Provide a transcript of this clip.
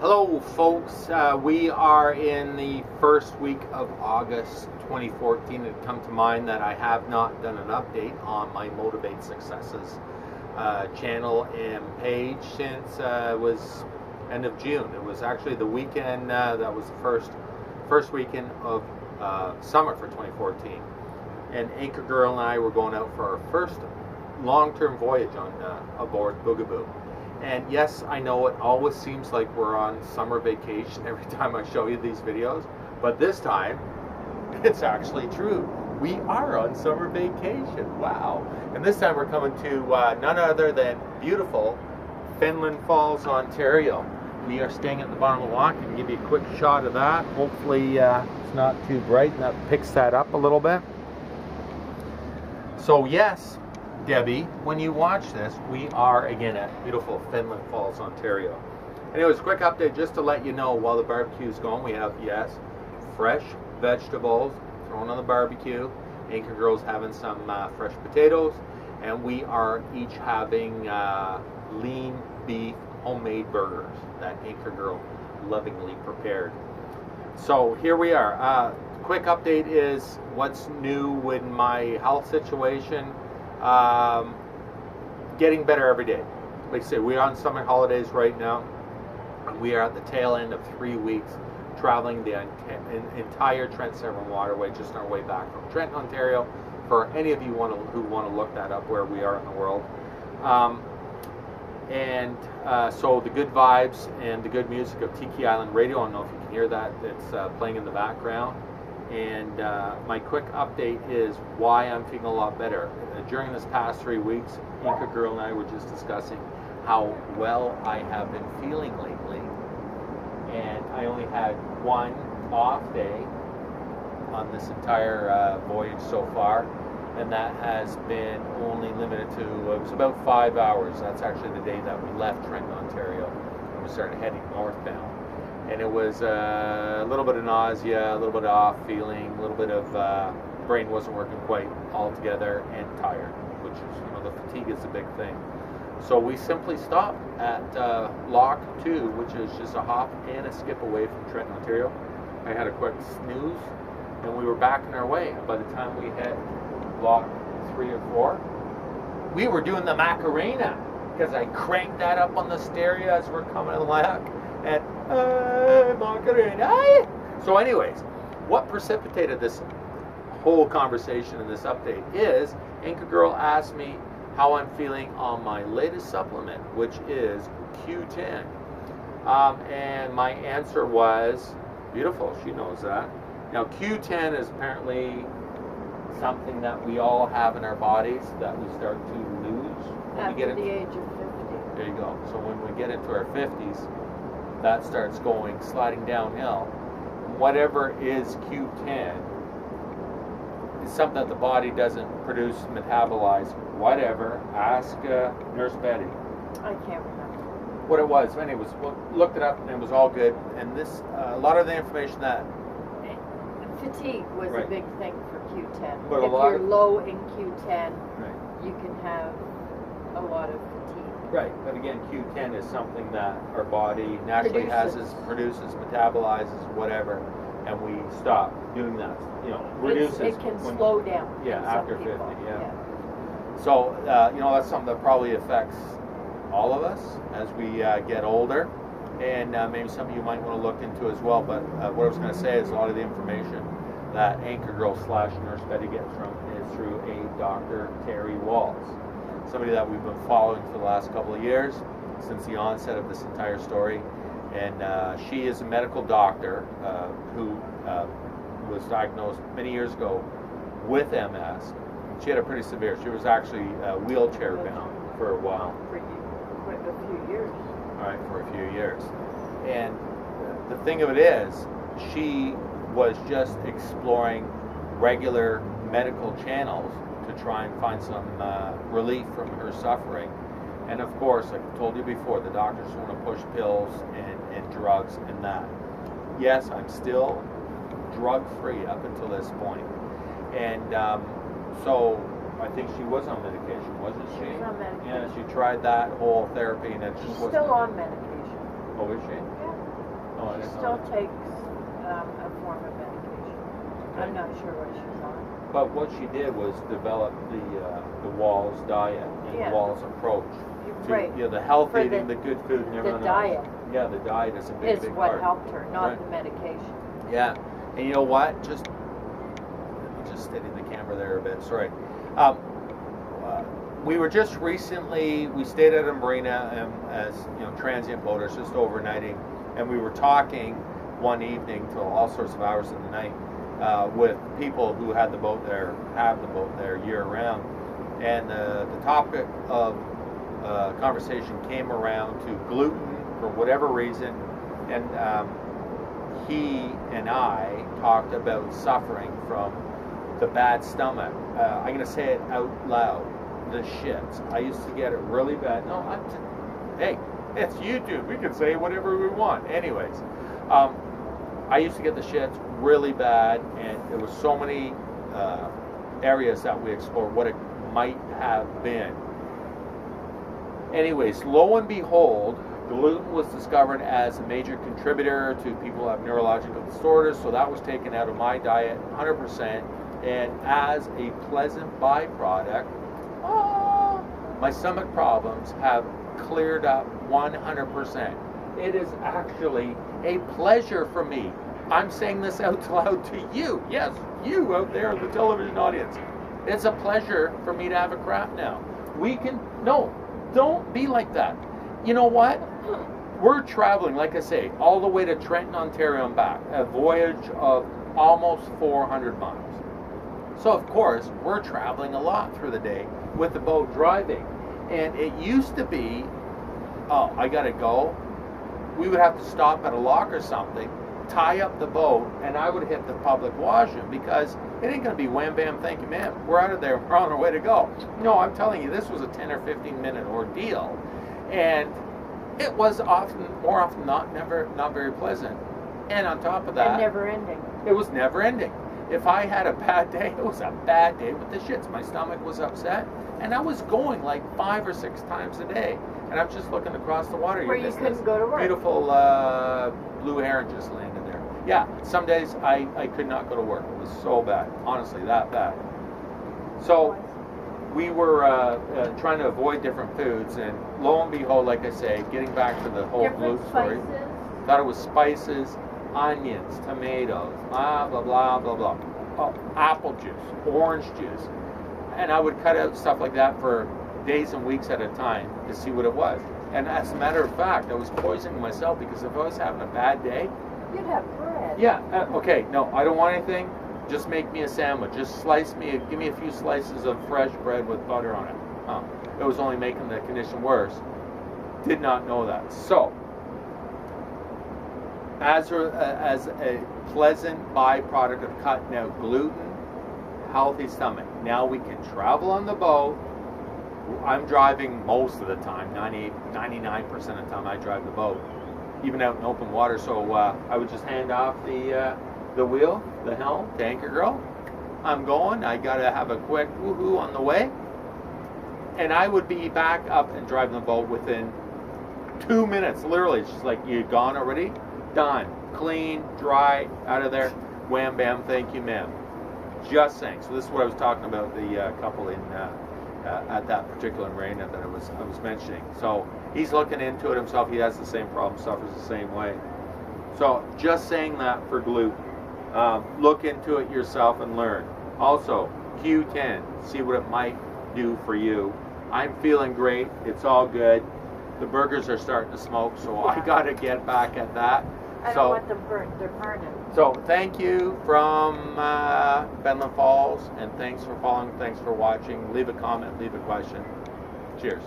Hello folks, we are in the first week of August 2014. It come to mind that I have not done an update on my Motivate Successes channel and page since it was end of June. It was actually the weekend, that was the first weekend of summer for 2014. And Anchor Girl and I were going out for our first long-term voyage on aboard Boogaboo. And yes, I know it always seems like we're on summer vacation every time I show you these videos, but this time, it's actually true. We are on summer vacation. Wow. And this time we're coming to none other than beautiful Finland Falls, Ontario. We are staying at the bottom of the lock. I can give you a quick shot of that. Hopefully it's not too bright and that picks that up a little bit. So yes, Debbie, when you watch this, we are again at beautiful Finland Falls, Ontario. Anyways, quick update just to let you know while the barbecue's going, we have, yes, fresh vegetables thrown on the barbecue. Anchor Girl's having some fresh potatoes, and we are each having lean beef homemade burgers that Anchor Girl lovingly prepared. So here we are. Quick update is what's new in my health situation. Getting better every day. Like I say, we're on summer holidays right now. We are at the tail end of 3 weeks traveling the entire Trent Severn Waterway, just on our way back from Trenton, Ontario. For any of you who want to look that up, where we are in the world. So the good vibes and the good music of Tiki Island Radio, I don't know if you can hear that, it's playing in the background. And my quick update is why I'm feeling a lot better. During this past 3 weeks, Anchor Girl and I were just discussing how well I have been feeling lately. And I only had one off day on this entire voyage so far. And that has been only limited to, it was about 5 hours. That's actually the day that we left Trenton, Ontario. And we started heading northbound. And it was a little bit of nausea, a little bit of off feeling, a little bit of brain wasn't working quite all together, and tired, which is, the fatigue is a big thing. So we simply stopped at Lock 2, which is just a hop and a skip away from Trenton, Ontario. I had a quick snooze, and we were back on our way. By the time we hit Lock 3 or 4, we were doing the Macarena, because I cranked that up on the stereo as we're coming to the lock. And Macarena. So anyways, what precipitated this whole conversation and this update is Anchor Girl asked me how I'm feeling on my latest supplement, which is Q10. And my answer was beautiful. She knows that. Now Q10 is apparently something that we all have in our bodies that we start to lose when we get into the age of 50. There you go. So when we get into our 50s, that starts sliding downhill. Whatever is Q10 is something that the body doesn't produce, metabolize, whatever. Ask Nurse Betty. I can't remember what it was. Anyways, looked it up and it was all good. And this, a lot of the information that... Fatigue was right. a big thing for Q10. But if you're low in Q10, right, you can have a lot of fatigue. Right, but again, Q10 is something that our body naturally produces, metabolizes, whatever, and we stop doing that. Reduces. It can slow down. Yeah, after 50. Yeah. So that's something that probably affects all of us as we get older, and maybe some of you might want to look into as well. But what I was going to say is a lot of the information that Anchor Girl / Nurse Betty gets from is through a Dr. Terry Walls. Somebody that we've been following for the last couple of years, since the onset of this entire story. And she is a medical doctor who was diagnosed many years ago with MS. She had a pretty severe, she was actually wheelchair bound for a while. For a few years. All right, for a few years. And the thing of it is, she was just exploring regular medical channels to try and find some relief from her suffering. And of course, like I told you before, the doctors want to push pills and drugs and that. Yes, I'm still drug-free up until this point. And so I think she was on medication, wasn't she? She was on medication. Yeah, she tried that whole therapy and it just She's wasn't... still on medication. Oh, is she? Yeah. Oh, I She didn't still know that. takes a form of medication. Okay. I'm not sure what she's on. But what she did was develop the Walls diet and Yeah. the Walls approach. To, Right. You know, the health For eating, the- the good food, and the everything diet. else. Yeah, the diet is a big, Is big what part. helped her, not Right. the medication. Yeah, and you know what? Just let me just steady the camera there a bit. Sorry. We were just recently. We stayed at a marina as you know, transient boaters, just overnighting, and we were talking one evening till all sorts of hours in the night with people who had the boat there, have the boat there year round, and the topic of conversation came around to gluten for whatever reason, and he and I talked about suffering from the bad stomach. I'm going to say it out loud. The shits. I used to get it really bad. No, hey, it's YouTube. We can say whatever we want. Anyways, I used to get the shits really bad, and there was so many areas that we explored what it might have been. Anyways, lo and behold, gluten was discovered as a major contributor to people who have neurological disorders, so that was taken out of my diet 100%, and as a pleasant byproduct, my stomach problems have cleared up 100%. It is actually a pleasure for me. I'm saying this out loud to you. Yes, you out there, the television audience. It's a pleasure for me to have a crap now. No, don't be like that. You know what? We're traveling, like I say, all the way to Trenton, Ontario and back. A voyage of almost 400 miles. So, of course, we're traveling a lot through the day with the boat driving. And it used to be, oh, I gotta go. We would have to stop at a lock or something, tie up the boat, and I would hit the public washroom because it ain't gonna be wham bam, thank you ma'am. We're out of there, we're on our way to go. No, I'm telling you, this was a 10 or 15 minute ordeal. And it was more often not very pleasant. And on top of that, And never ending. it was never ending. If I had a bad day, it was a bad day with the shits. My stomach was upset, and I was going like 5 or 6 times a day. And I'm just looking across the water. Where you couldn't go to work. Beautiful blue heron just landed there. Yeah, some days I could not go to work. It was so bad, honestly, that bad. So we were trying to avoid different foods, and lo and behold, like I say, getting back to the whole Different glue story. spices. Thought it was spices, onions, tomatoes, blah, blah, blah, blah, blah. Oh, apple juice, orange juice. And I would cut out stuff like that for days and weeks at a time to see what it was. And as a matter of fact, I was poisoning myself because if I was having a bad day, You'd have bread. yeah, okay, no, I don't want anything. Just make me a sandwich. Just give me a few slices of fresh bread with butter on it. It was only making the condition worse. Did not know that. So, as a pleasant byproduct of cutting out gluten, healthy stomach. Now we can travel on the boat. I'm driving most of the time, 99% of the time I drive the boat, even out in open water. So I would just hand off the wheel, the helm, to Anchor Girl. I'm going. I gotta have a quick woohoo on the way, and I would be back up and driving the boat within 2 minutes. Literally, it's just like, you gone already? Done. Clean, dry, out of there. Wham bam, thank you, ma'am. Just saying. So this is what I was talking about, the couple in at that particular marina that I was mentioning. So he's looking into it himself. He has the same problem, suffers the same way. So just saying that for gluten. Look into it yourself and learn. Also, Q10, see what it might do for you. I'm feeling great. It's all good. The burgers are starting to smoke, so I got to get back at that. I don't want them burnt. They're burning. So thank you from Benland Falls, and thanks for following. Thanks for watching. Leave a comment, leave a question. Cheers.